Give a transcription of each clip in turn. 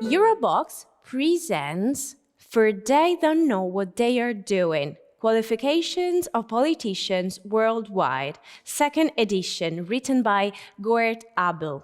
Eurobox presents For They Don't Know What They Are Doing, Qualifications of Politicians Worldwide, second edition, written by Goerdt Abel.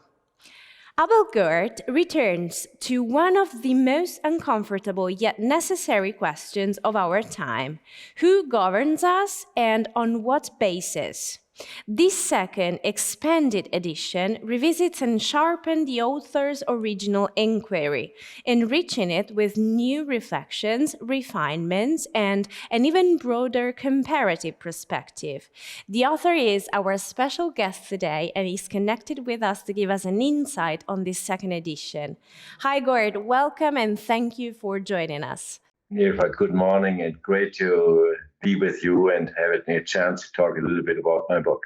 Abel Goerdt returns to one of the most uncomfortable yet necessary questions of our time: who governs us and on what basis? This second expanded edition revisits and sharpens the author's original inquiry, enriching it with new reflections, refinements, and an even broader comparative perspective. The author is our special guest today and is connected with us to give us an insight on this second edition. Hi, Goerdt, welcome and thank you for joining us. Eva, good morning and great to be with you and having a chance to talk a little bit about my book.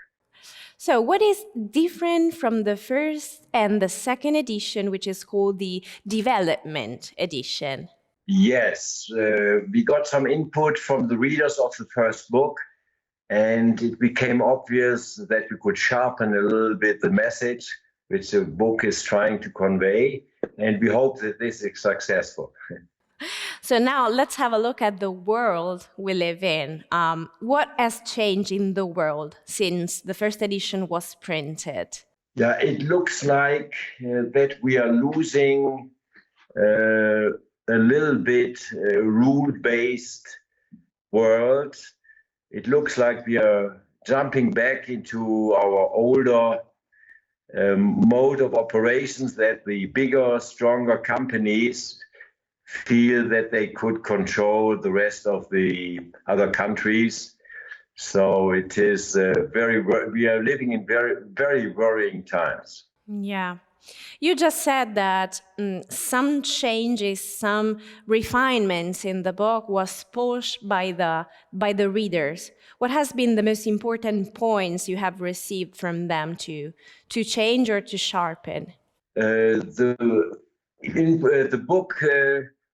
So what is different from the first and the second edition, which is called the Development Edition? Yes, we got some input from the readers of the first book, and it became obvious that we could sharpen a little bit the message which the book is trying to convey, and we hope that this is successful. So now let's have a look at the world we live in. What has changed in the world since the first edition was printed? Yeah, it looks like that we are losing a little bit rule-based world. It looks like we are jumping back into our older mode of operations, that the bigger, stronger companies feel that they could control the rest of the other countries. So it is we are living in very, very worrying times. Yeah. You just said that some changes, some refinements in the book was pushed by the readers. What has been the most important points you have received from them to change or to sharpen? The book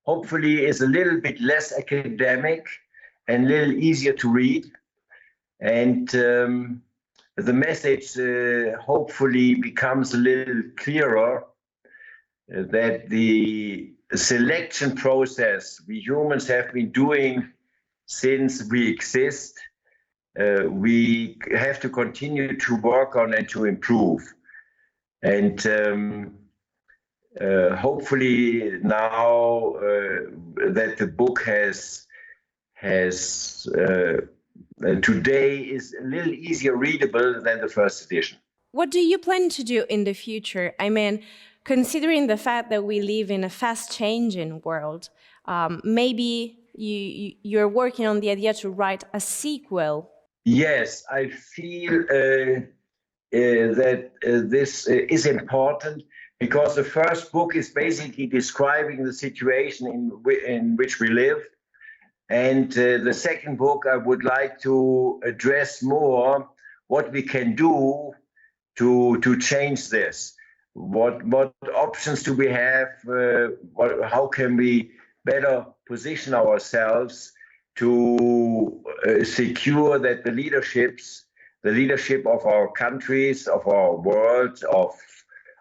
hopefully is a little bit less academic and a little easier to read. And the message hopefully becomes a little clearer, that the selection process we humans have been doing since we exist, we have to continue to work on and to improve. And hopefully now that the book has today is a little easier readable than the first edition. What do you plan to do in the future? I mean, considering the fact that we live in a fast-changing world, maybe you're working on the idea to write a sequel. Yes, I feel that this is important, because the first book is basically describing the situation in which we live. And the second book, I would like to address more what we can do to change this. What options do we have? How can we better position ourselves to secure that the leadership of our countries, of our world, of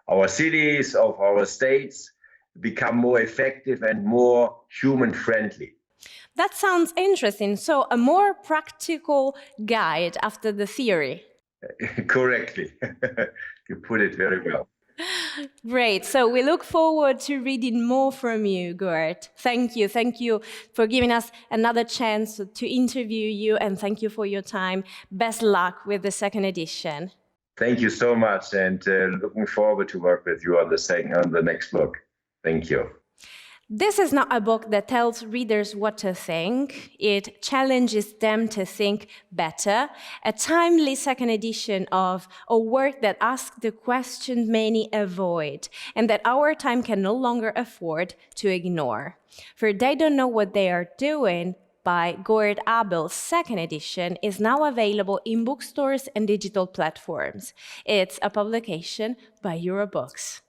our cities, of our states become more effective and more human-friendly? That sounds interesting. So a more practical guide after the theory. Correctly. You put it very well. Great. So we look forward to reading more from you, Goerdt. Thank you. Thank you for giving us another chance to interview you, and thank you for your time. Best luck with the second edition. Thank you so much, and looking forward to work with you on the next book. Thank you. This is not a book that tells readers what to think. It challenges them to think better. A timely second edition of a work that asks the question many avoid and that our time can no longer afford to ignore. For They Don't Know What They Are Doing by Goerdt Abel's second edition is now available in bookstores and digital platforms. It's a publication by Eurobox.